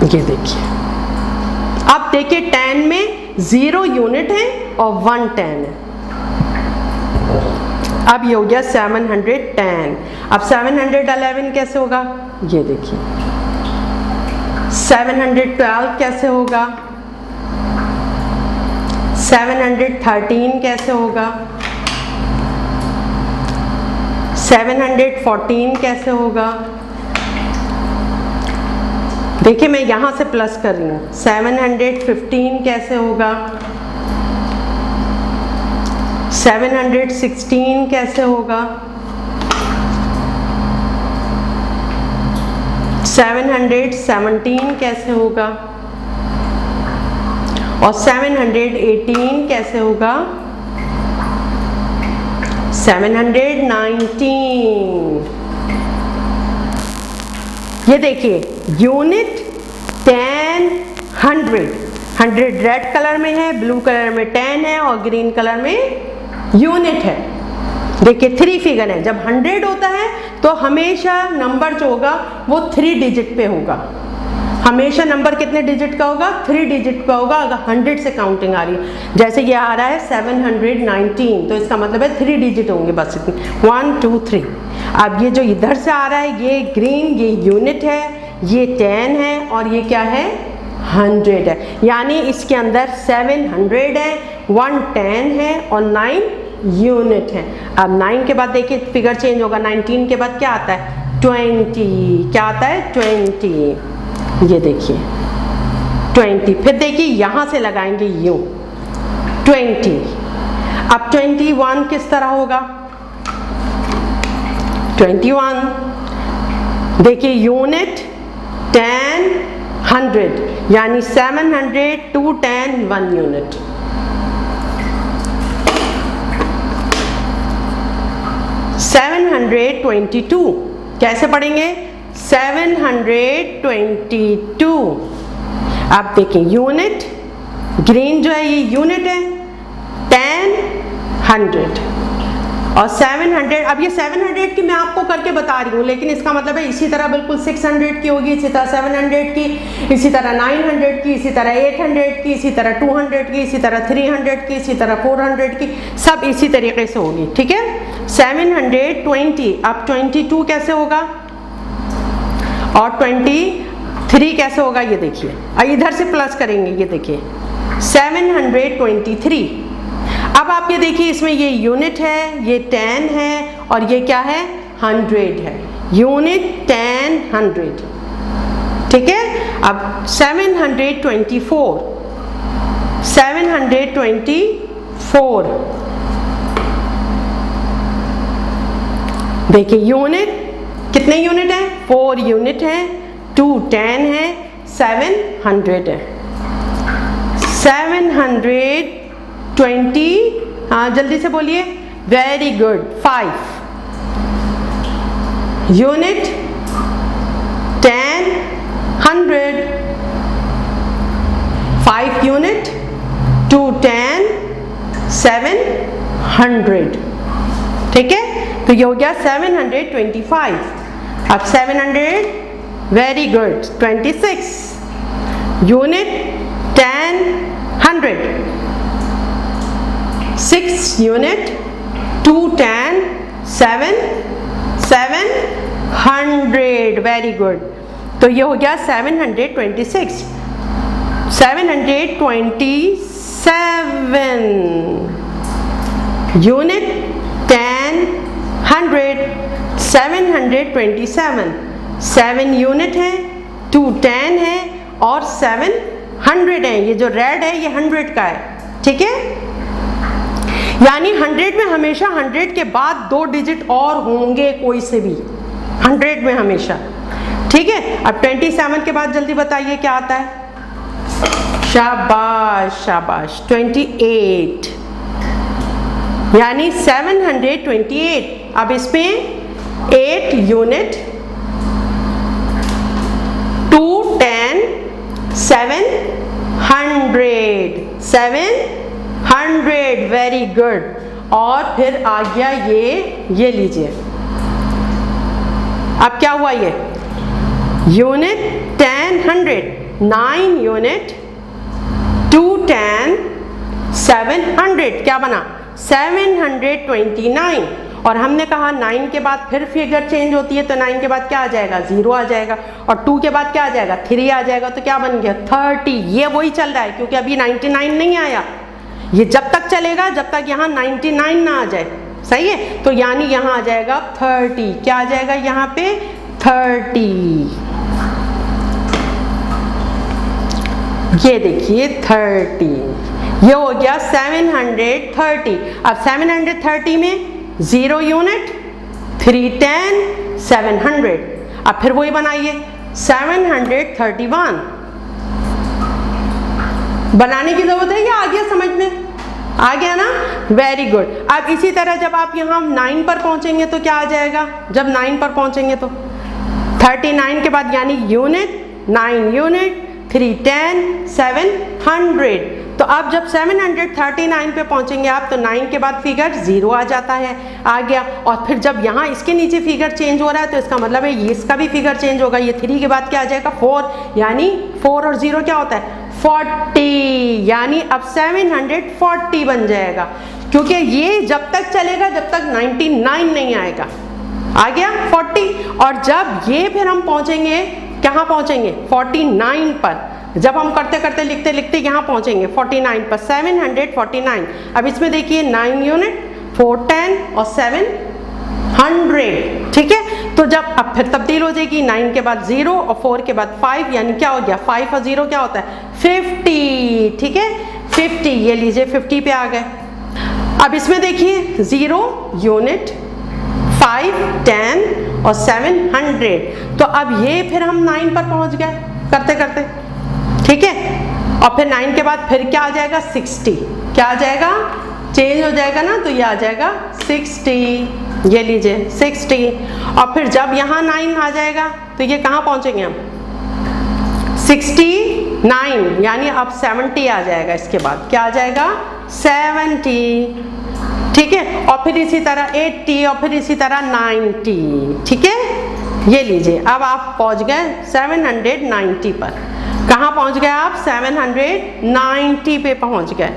ये देखिए। अब देखिए 10 में 0 यूनिट है और 1 10 है। अब ये हो गया 710। अब 711 कैसे होगा, ये देखिए। 712 कैसे होगा, 713 कैसे होगा, 714 कैसे होगा। देखिए मैं यहां से प्लस कर रही हूं। 715 कैसे होगा, 716 कैसे होगा, 717 कैसे होगा, और 718 कैसे होगा, 719। ये देखिए यूनिट 10 100 100 रेड कलर में है, ब्लू कलर में 10 है और ग्रीन कलर में यूनिट है। देखिए 3 फिगर है। जब 100 होता है तो हमेशा नंबर जो होगा वो 3 डिजिट पे होगा। हमेशा नंबर कितने डिजिट का होगा? 3 डिजिट का होगा अगर 100 से काउंटिंग आ रही है। जैसे ये आ रहा है 719, तो इसका मतलब है 3 डिजिट होंगे बस इतने, 1 2 3। अब ये जो इधर से आ रहा है ये ग्रीन, ये यूनिट है, ये 10 है और ये क्या है? 100 है। यानी इसके अंदर 700 है, 110 है और 9 यूनिट है। अब 9 के बाद देखिए फिगर चेंज होगा। 19 के बाद क्या आता है? 20। क्या आता है? 20। ये देखिए 20। फिर देखिए यहां से लगाएंगे यूं 20। अब 21 किस तरह होगा? 21 देखिए यूनिट 10 100 यानी 700 2 10 1 यूनिट। $722 कैसे पढ़ेंगे? 722। अब देखिए यूनिट ग्रीन जो है ये यूनिट है, 10 100 और 700। अब ये 700 की मैं आपको करके बता रही हूँ, लेकिन इसका मतलब है इसी तरह बिल्कुल 600 की होगी, इसी तरह 700 की, इसी तरह 900 की, इसी तरह 800 की, इसी तरह 200 की, इसी तरह 300 की, इसी तरह 400 की, सब इसी तरीके से होगी। ठीक है। 720। अब 22 कैसे होगा और 23 कैसे होगा? ये देखिए इधर से प्लस करेंगे। ये देखिए 723। अब आप ये देखिए इसमें ये यूनिट है, ये 10 है और ये क्या है? 100 है। यूनिट 10 100। ठीक है। अब 724। 724 देखिए यूनिट कितने यूनिट है? 4 यूनिट है, 2 10 है, 700 है। 720। हाँ जल्दी से बोलिए। Very good. 5 यूनिट 10 100। 5 यूनिट 2 10 700। ठीक है। तो ये हो गया 725। अब 700 very good 26 unit 10 100। 6 unit 2 10 7 700 very good. तो ये हो गया 726। 727 यूनिट 10 100। 727 7 यूनिट है, 2 10 है और 700 है। ये जो रेड है ये 100 का है। ठीक है। यानी 100 में हमेशा 100 के बाद 2 डिजिट और होंगे कोई से भी 100 में हमेशा। ठीक है। अब 27 के बाद जल्दी बताइए क्या आता है? शाबाश शाबाश 28 यानी 728। अब इसमें 8 यूनिट 2 10 700 वेरी गुड। और फिर आ गया ये लीजिए। अब क्या हुआ? ये यूनिट 10 100 9 यूनिट 2 10 700 क्या बना? 729। और हमने कहा 9 के बाद फिर फिगर चेंज होती है, तो 9 के बाद क्या आ जाएगा? 0 आ जाएगा और 2 के बाद क्या आ जाएगा? 3 आ जाएगा। तो क्या बन गया? 30। ये वही चल रहा है क्योंकि अभी 99 नहीं आया। ये जब तक चलेगा जब तक यहाँ 99 ना आ जाए। सही है। तो यानी यहाँ आ जाएगा 30। क्या आ जाएगा यहाँ पे? 30। ये देखिए 30। ये हो गया 730। अब 730 में 0 यूनिट 3 10 700। अब फिर वही बनाइए 731। बनाने की जरूरत है या आ गया समझ में? आ गया ना? Very good. अब इसी तरह जब आप यहाँ 9 पर पहुंचेंगे तो क्या आ जाएगा? जब 9 पर पहुंचेंगे तो 39 के बाद यानी यूनिट 9 यूनिट 3 10 700। तो अब जब 739 पे पहुंचेंगे आप तो 9 के बाद फिगर 0 आ जाता है, आ गया। और फिर जब यहाँ इसके नीचे फिगर चेंज हो रहा है तो इसका मतलब है ये इसका भी फिगर चेंज होगा। ये 3 के बाद क्या आ जाएगा 4, यानी 4 और 0 क्या होता है 40, यानी अब 740 बन जाएगा, क्योंकि ये जब तक चलेगा जब तक 99 नहीं आएगा। आ गया 40। और जब ये फिर हम पहुंचेंगे, कहाँ पहुंचेंगे 49 पर। जब हम करते करते लिखते लिखते यहाँ पहुंचेंगे 49 पर, 749। अब इसमें देखिए 9 यूनिट, 4 10 और 700, ठीक है। तो जब अब फिर तब्दील हो जाएगी 9 के बाद 0 और 4 के बाद 5, यानी क्या हो गया 5 और 0 क्या होता है 50, ठीक है 50। ये लीजिए 50 पे आ गए। अब इसमें देखिए 0 यूनिट, 5 10 और 700। तो अब ये फिर हम 9 पर पहुंच गए करते करते, ठीक है। और फिर 9 के बाद फिर क्या आ जाएगा 60, क्या आ जाएगा चेंज हो जाएगा ना, तो ये आ जाएगा 60, ये लीजिए 60। और फिर जब यहाँ 9 आ जाएगा तो ये कहाँ पहुंचेंगे हम 69, यानी अब 70 आ जाएगा। इसके बाद क्या आ जाएगा 70, ठीक है। और फिर इसी तरह 80 और फिर इसी तरह 90, ठीक है। ये लीजिए अब आप पहुंच गए 790 पर। कहाँ पहुंच गए आप 790 पे पहुंच गए।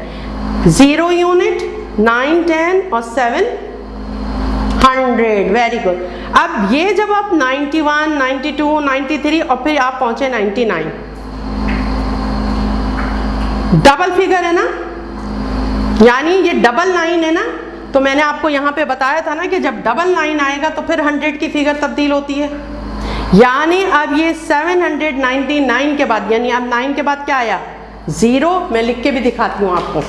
0 यूनिट, 9 10 और 700, वेरी गुड। अब ये जब आप 91 92 93 और फिर आप पहुंचे 99, डबल फिगर है ना, यानी ये डबल 9 है ना। तो मैंने आपको यहाँ पे बताया था ना कि जब डबल 9 आएगा तो फिर 100 की फिगर तब्दील होती है। यानी अब ये 799 के बाद, यानी अब 9 के बाद क्या आया 0। मैं लिख के भी दिखाती हूँ आपको।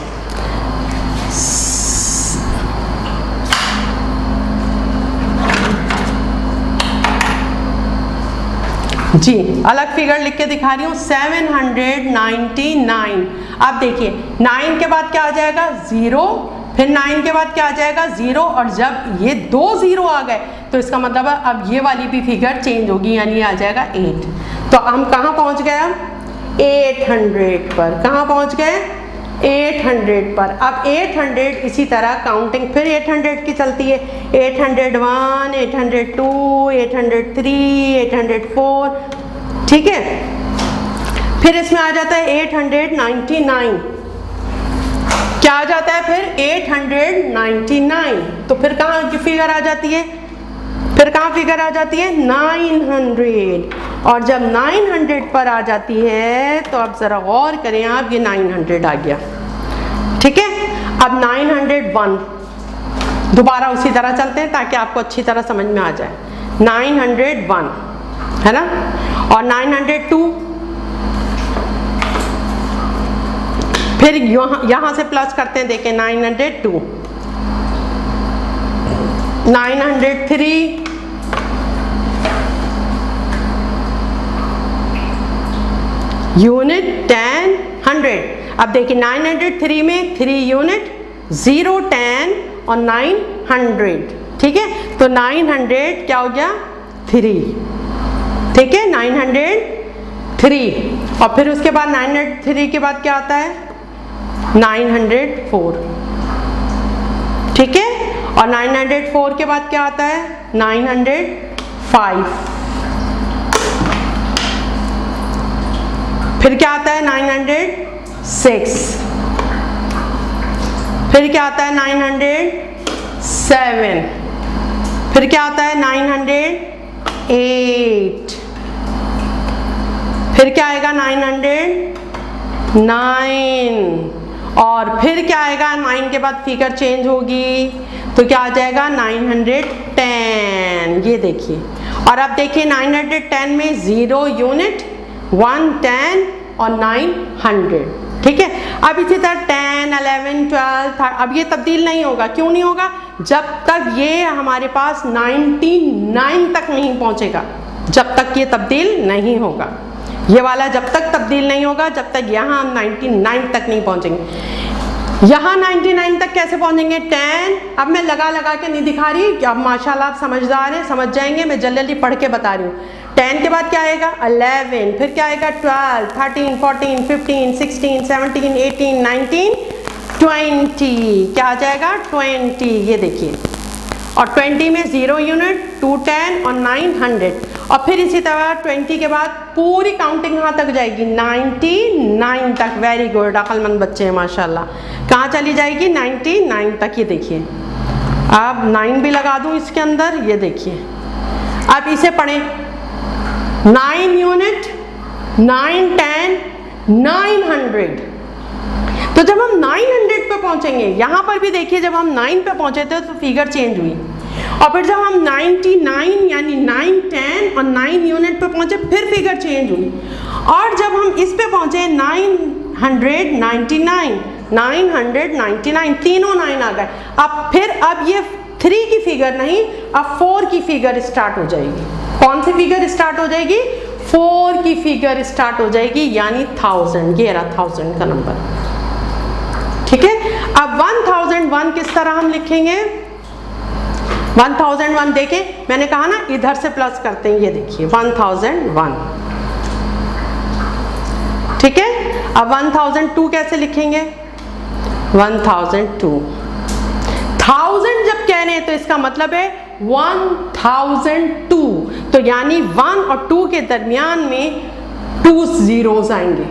जी अलग फिगर लिख के दिखा रही हूँ 799। अब देखिए 9 के बाद क्या आ जाएगा 0, फिर 9 के बाद क्या आ जाएगा 0। और जब ये 2 0 आ गए तो इसका मतलब है अब ये वाली भी फिगर चेंज होगी, यानी आ जाएगा 8। तो हम कहाँ पहुँच गए अब 800 पर। कहाँ पहुँच गए 800 पर। अब 800 इसी तरह काउंटिंग फिर 800 की चलती है, 801 802 803 804, ठीक है। फिर इसमें आ जाता है 899, क्या आ जाता है फिर 899। तो फिर कहाँ की फिगर आ जाती है, फिर कहाँ फिगर आ जाती है 900। और जब 900 पर आ जाती है तो अब जरा गौर करें आप, ये 900 आ गया, ठीक है। अब 901 दोबारा उसी तरह चलते हैं ताकि आपको अच्छी तरह समझ में आ जाए। 901 है ना, और 902, फिर यहाँ से प्लस करते हैं, देखें 902 903 यूनिट 10 100। अब देखिए 903 में 3 यूनिट 0 10 और 900, ठीक है। तो 900 क्या हो गया 3, ठीक है 903। और फिर उसके बाद 903 के बाद क्या आता है 904, ठीक है। और 904 के बाद क्या आता है 905, फिर क्या आता है 906, फिर क्या आता है 907, फिर क्या आता है 908, फिर क्या आएगा 909, और फिर क्या आएगा 9 के बाद फिगर चेंज होगी तो क्या आ जाएगा 910, ये देखिए। और अब देखिए 910 में 0 यूनिट 1 10 और 900, ठीक है। अब इसी तरह 10 11 12 अब ये तब्दील नहीं होगा। क्यों नहीं होगा, जब तक ये हमारे पास 99 तक नहीं पहुंचेगा, जब तक ये तब्दील नहीं होगा। ये वाला जब तक तब्दील नहीं होगा, जब तक यहाँ हम 99 तक नहीं पहुंचेंगे। यहाँ 99 तक कैसे पहुंचेंगे? 10। अब मैं लगा लगा के नहीं दिखा रही, अब माशाल्लाह आप समझदार हैं, समझ जाएंगे, मैं जल्दी जल्दी पढ़ के बता रही हूँ। 10 के बाद क्या आएगा? 11, फिर क्या आएगा? 12, 13, 14, 15, 16, 17, 18, 19, 20। क्या आ जाएगा? 20। ये देखिए, और 20 में 0 यूनिट, 2 10 और 9 100। और फिर इसी तरह 20 के बाद पूरी काउंटिंग कहाँ तक जाएगी? 99 तक। वेरी गुड, अक्लमंद बच्चे हैं माशाल्लाह। कहाँ चली जाएगी? 99 तक। ये देखिए, अब 9 भी लगा दूँ इसके अंदर, ये देखिए। अब इसे पढ़ें, 9 यूनिट, 9 10, 900। तो जब हम 900 पे पहुंचेंगे, यहाँ पर भी देखिए जब हम 9 पे पहुंचे थे तो फिगर चेंज हुई, और फिर जब हम 99 यानी 9 10 और 9 यूनिट पे पहुंचे फिर फिगर चेंज हुई, और जब हम इस पे पहुंचे 999, 999, तीनों 9 आ गए। अब ये 3 की फिगर नहीं, अब 4 की फिगर स्टार्ट हो जाएगी। कौन सी फिगर स्टार्ट हो जाएगी? 4 की फिगर स्टार्ट हो जाएगी, यानी 1000। ये रहा 1000 का नंबर। ठीक है, अब 1001 किस तरह हम लिखेंगे? 1001 देखें, मैंने कहा ना इधर से प्लस करते हैं, ये देखिए 1001। ठीक है, अब 1002 कैसे लिखेंगे? 1002। 1000 जब कह रहे हैं तो इसका मतलब है 1002, तो यानी 1 और 2 के दरमियान में 2 zeros आएंगे।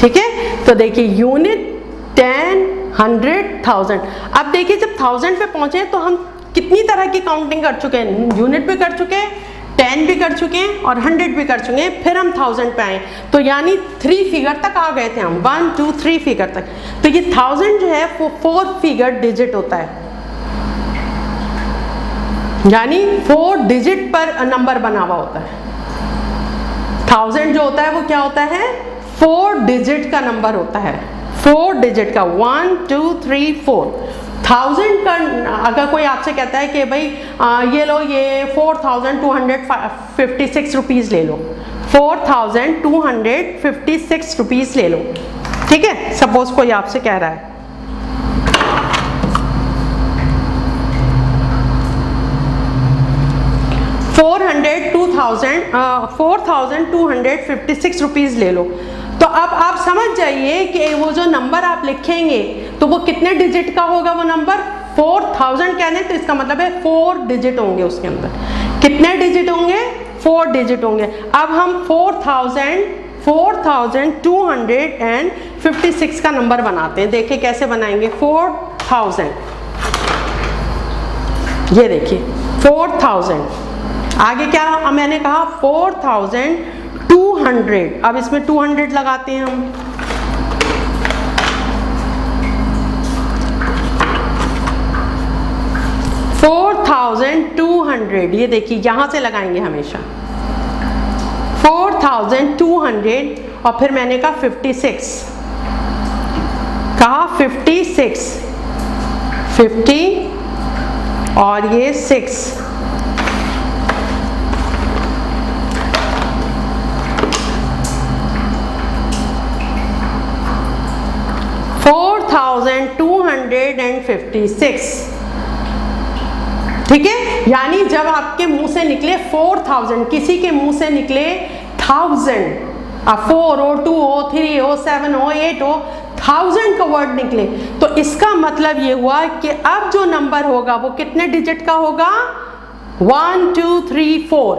ठीक है, तो देखिए यूनिट, 10, 100, 1000। अब देखिए जब 1000 पे पहुंचे तो हम कितनी तरह की काउंटिंग कर चुके हैं? यूनिट भी कर चुके हैं, 10 भी कर चुके हैं और 100 भी कर चुके हैं, फिर हम 1000 पे आए, तो यानी 3 फिगर तक आ गए थे हम, 1 2 3 फिगर तक। तो ये 1000 जो है वो 4 फिगर डिजिट होता है, यानी 4 डिजिट पर नंबर बना हुआ होता है। 1000 जो होता है वो क्या होता है? 4 डिजिट का नंबर होता है, 4 डिजिट का, 1 2 3 4। 1000 का अगर कोई आपसे कहता है कि भाई ये लो, ये 4256 रुपीज़ ले लो, 4256 रुपीज़ ले लो। ठीक है, सपोज कोई आपसे कह रहा है। $4,256 रुपीज़ ले लो। तो अब आप समझ जाइए कि वो जो नंबर आप लिखेंगे तो वो कितने डिजिट का होगा? वो नंबर 4000 कहने, तो इसका मतलब है 4 डिजिट होंगे उसके अंदर। कितने डिजिट होंगे? 4 डिजिट होंगे। अब हम 4256 का नंबर बनाते हैं। देखिए कैसे बनाएंगे? 4000, ये देखिए 4000। आगे क्या मैंने कहा? 4200। अब इसमें 200 लगाते हैं हम। $4200, ये देखिए यहां से लगाएंगे हमेशा। 4200 और फिर मैंने कहा 56, कहा 56, 50 और ये 6। $4,256। ठीक है, यानी जब आपके मुंह से निकले 4000, किसी के मुंह से निकले 1000, 4 हो, 2 हो, 3 हो, 7 हो, 8 हो, 1000 का वर्ड निकले, तो इसका मतलब ये हुआ कि अब जो नंबर होगा वो कितने डिजिट का होगा? 1 2 3 4।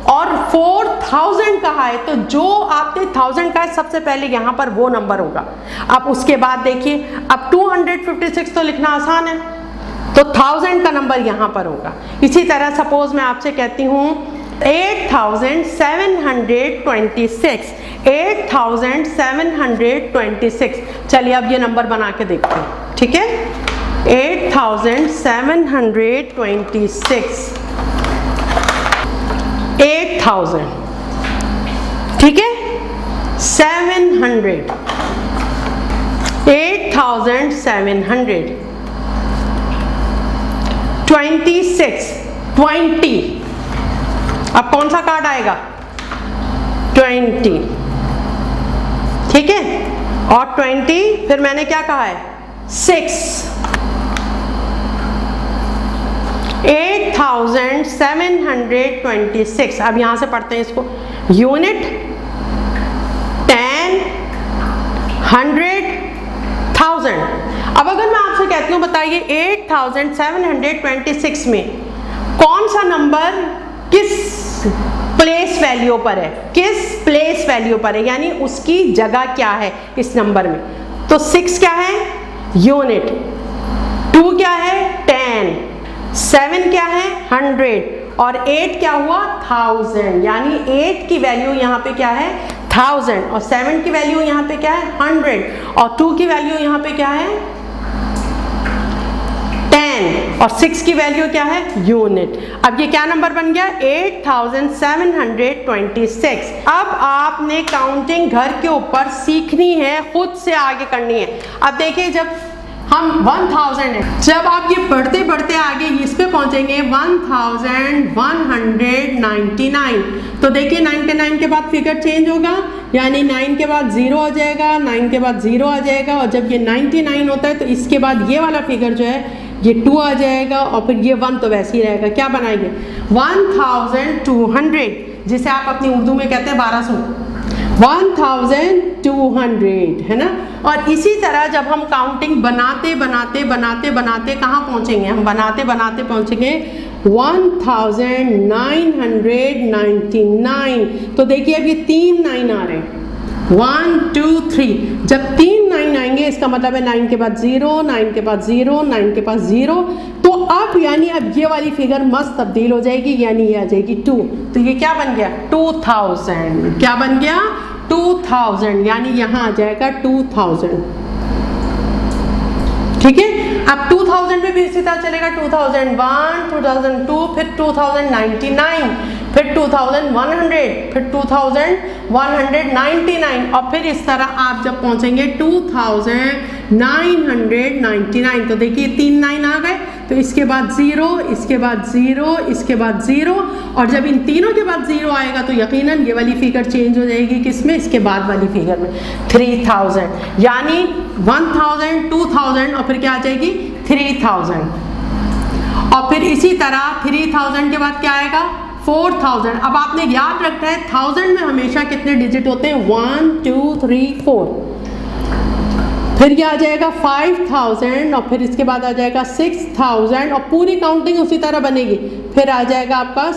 और 4000 कहा है, तो जो आपने 1000 का है सबसे पहले यहाँ पर वो नंबर होगा। अब उसके बाद देखिए, अब 256 तो लिखना आसान है, तो 1000 का नंबर यहाँ पर होगा। इसी तरह सपोज मैं आपसे कहती हूँ 8726, 8726। चलिए अब ये नंबर बना के देखते हैं। ठीक है, 8726, 8000, ठीक है, 700, 8700, 26, 20। अब कौन सा कार्ड आएगा? 20। ठीक है, और 20 फिर मैंने क्या कहा है? 8,726। अब यहां से पढ़ते हैं इसको, यूनिट, 10, 100, 1000। अब अगर मैं आपसे कहती हूँ बताइए 8,726 में कौन सा नंबर किस प्लेस वैल्यू पर है, किस प्लेस वैल्यू पर है, यानी उसकी जगह क्या है इस नंबर में। तो 6 क्या है, यूनिट, 2 क्या है, 10, 7 क्या है, 100, और 8 क्या हुआ, 1000। यानी 8 की वैल्यू यहाँ पे क्या है, 1000, और 7 की वैल्यू यहाँ पे क्या है, 100, और 2 की वैल्यू यहाँ पे क्या है, 10, और 6 की वैल्यू क्या है, यूनिट। अब ये क्या नंबर बन गया, 8,726। अब आपने काउंटिंग घर के ऊपर सीखनी है, खुद से आगे करनी है। अब देखिए जब हम 1000 है, जब आप ये बढ़ते बढ़ते आगे इस पे पहुंचेंगे 1199, तो देखिए 99 के बाद फिगर चेंज होगा, यानी 9 के बाद 0 आ जाएगा, 9 के बाद 0 आ जाएगा, और जब ये 99 होता है तो इसके बाद ये वाला फिगर जो है ये 2 आ जाएगा, और फिर ये 1 तो वैसे ही रहेगा। क्या बनाएंगे, 1200, जिसे आप अपनी उर्दू में कहते हैं 1200, 1200 है ना। और इसी तरह जब हम काउंटिंग बनाते बनाते बनाते बनाते कहाँ पहुँचेंगे, हम बनाते बनाते पहुँचेंगे 1999। तो देखिए अब ये 3 9 आ रहे हैं, 1 2 3। जब 3 9 आएंगे इसका मतलब है 9 के बाद 0, 9 के बाद 0, 9 के पास 0। तो अब यानी अब ये वाली फिगर मस्त तब्दील हो जाएगी, यानी ये आ जाएगी 2। तो ये क्या बन गया, 2000। क्या बन गया, 2000, यानी यहाँ आ जाएगा 2000। ठीक है। अब 2000 में भी इसी तरह चलेगा, 2001, 2002, फिर 2099, फिर 2100, फिर 2199, और फिर इस तरह आप जब पहुंचेंगे 2999। तो देखिए 3 9 आ गए, तो इसके बाद 0, इसके बाद 0, इसके बाद 0, और जब इन तीनों के बाद 0 आएगा तो यकीनन ये वाली फिगर चेंज हो जाएगी, किसमें, इसके बाद वाली फिगर में, 3000। यानी 1000, 2000, और फिर क्या आ जाएगी, 3000। और फिर इसी तरह 3000 के बाद क्या आएगा, 4000। अब आपने याद रखना है 1000 में हमेशा कितने डिजिट होते हैं, 1 2 3 4। फिर क्या आ जाएगा 5000, और फिर इसके बाद आ जाएगा 6000, और पूरी काउंटिंग उसी तरह बनेगी। फिर आ जाएगा आपका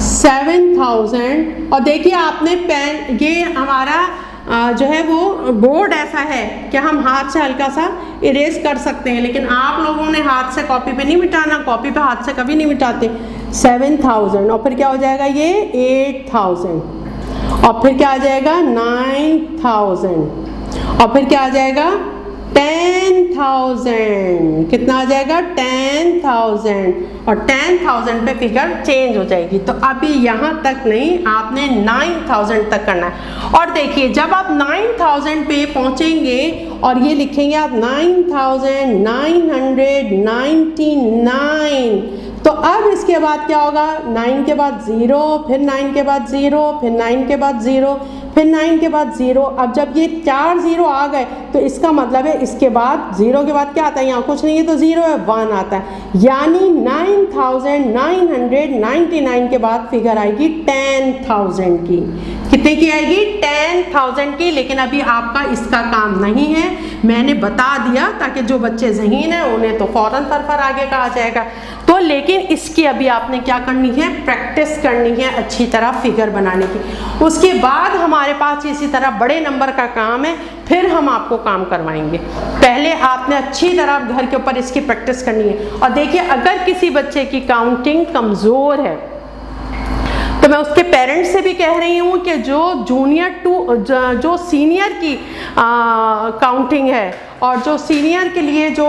7000। और देखिए आपने पेन, ये हमारा जो है वो बोर्ड ऐसा है कि हम हाथ से हल्का सा इरेज कर सकते हैं, लेकिन आप लोगों ने हाथ से कॉपी पे नहीं मिटाना, कॉपी पे हाथ से कभी नहीं मिटाते। 7000, और फिर क्या हो जाएगा ये 8000, और फिर क्या आ जाएगा 9000, और फिर क्या आ जाएगा 10,000। कितना आ जाएगा 10,000, और 10,000 पे फिगर चेंज हो जाएगी। तो अभी यहाँ तक नहीं, आपने 9,000 तक करना है। और देखिए जब आप 9,000 पे पहुँचेंगे और ये लिखेंगे आप 9,999, तो अब इसके बाद क्या होगा, 9 के बाद 0, फिर 9 के बाद 0, फिर 9 के बाद 0, फिर 9 के बाद 0। अब जब ये 4 0 आ गए तो इसका मतलब है इसके बाद 0 के बाद क्या आता है, यहाँ कुछ नहीं है तो 0 है, 1 आता है। यानी 9,999 के बाद फिगर आएगी 10,000 की। कितने की आएगी, 10,000 की। लेकिन अभी आपका इसका काम नहीं है, मैंने बता दिया ताकि जो बच्चे ज़हीन हैं उन्हें तो फौरन फर आगे कहा जाएगा। तो लेकिन इसकी अभी आपने क्या करनी है, प्रैक्टिस करनी है अच्छी तरह फिगर बनाने की। उसके बाद हमारे पास इसी तरह बड़े नंबर का काम है, फिर हम आपको काम करवाएंगे। पहले आपने अच्छी तरह घर के ऊपर इसकी प्रैक्टिस करनी है। और देखिए अगर किसी बच्चे की काउंटिंग कमज़ोर है तो मैं उसके पेरेंट्स से भी कह रही हूँ कि जो जूनियर टू जो सीनियर की काउंटिंग है और जो सीनियर के लिए जो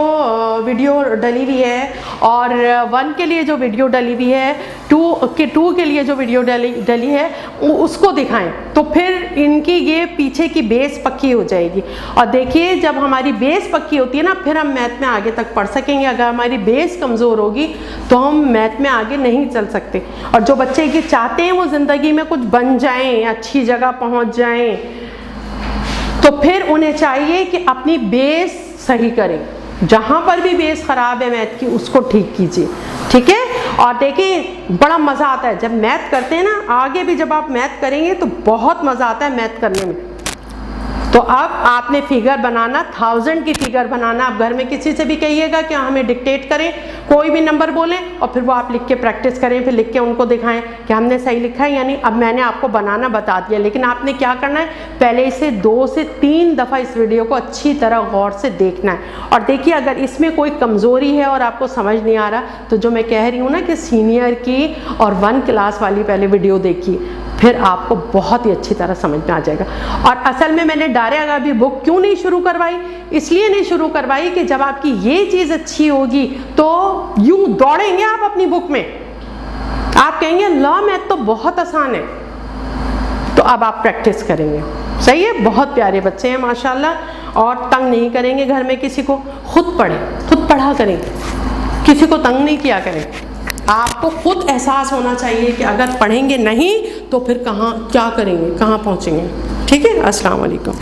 वीडियो डली हुई है और 1 के लिए जो वीडियो डली हुई है, 2 के लिए जो वीडियो डली है उसको दिखाएं, तो फिर इनकी ये पीछे की बेस पक्की हो जाएगी। और देखिए जब हमारी बेस पक्की होती है ना, फिर हम मैथ में आगे तक पढ़ सकेंगे। अगर हमारी बेस कमज़ोर होगी तो हम मैथ में आगे नहीं चल सकते। और जो बच्चे ये चाहते हैं वो ज़िंदगी में कुछ बन जाएं, अच्छी जगह पहुंच जाएं, तो फिर उन्हें चाहिए कि अपनी बेस सही करें, जहाँ पर भी बेस खराब है मैथ की उसको ठीक कीजिए, ठीक है। और देखिए बड़ा मज़ा आता है जब मैथ करते हैं ना, आगे भी जब आप मैथ करेंगे तो बहुत मज़ा आता है मैथ करने में। तो अब आपने फिगर बनाना, 1000 की फिगर बनाना। आप घर में किसी से भी कहिएगा कि हमें डिक्टेट करें, कोई भी नंबर बोलें और फिर वो आप लिख के प्रैक्टिस करें, फिर लिख के उनको दिखाएं कि हमने सही लिखा है। यानी अब मैंने आपको बनाना बता दिया, लेकिन आपने क्या करना है, पहले इसे 2 से 3 दफ़ा इस वीडियो को अच्छी तरह गौर से देखना है। और देखिए अगर इसमें कोई कमज़ोरी है और आपको समझ नहीं आ रहा, तो जो मैं कह रही हूँ ना कि सीनियर की और 1 क्लास वाली पहले वीडियो देखिए, फिर आपको बहुत ही अच्छी तरह समझ में आ जाएगा। और असल में मैंने डायरेक्ट अभी बुक क्यों नहीं शुरू करवाई, इसलिए नहीं शुरू करवाई कि जब आपकी ये चीज़ अच्छी होगी तो यूं दौड़ेंगे आप अपनी बुक में, आप कहेंगे ला मैथ तो बहुत आसान है। तो अब आप प्रैक्टिस करेंगे, सही है। बहुत प्यारे बच्चे हैं माशाल्लाह, और तंग नहीं करेंगे घर में किसी को, खुद पढ़ें, खुद पढ़ा करें, किसी को तंग नहीं किया करें। आपको खुद एहसास होना चाहिए कि अगर पढ़ेंगे नहीं तो फिर कहाँ क्या करेंगे, कहाँ पहुँचेंगे, ठीक है। अस्सलाम वालेकुम।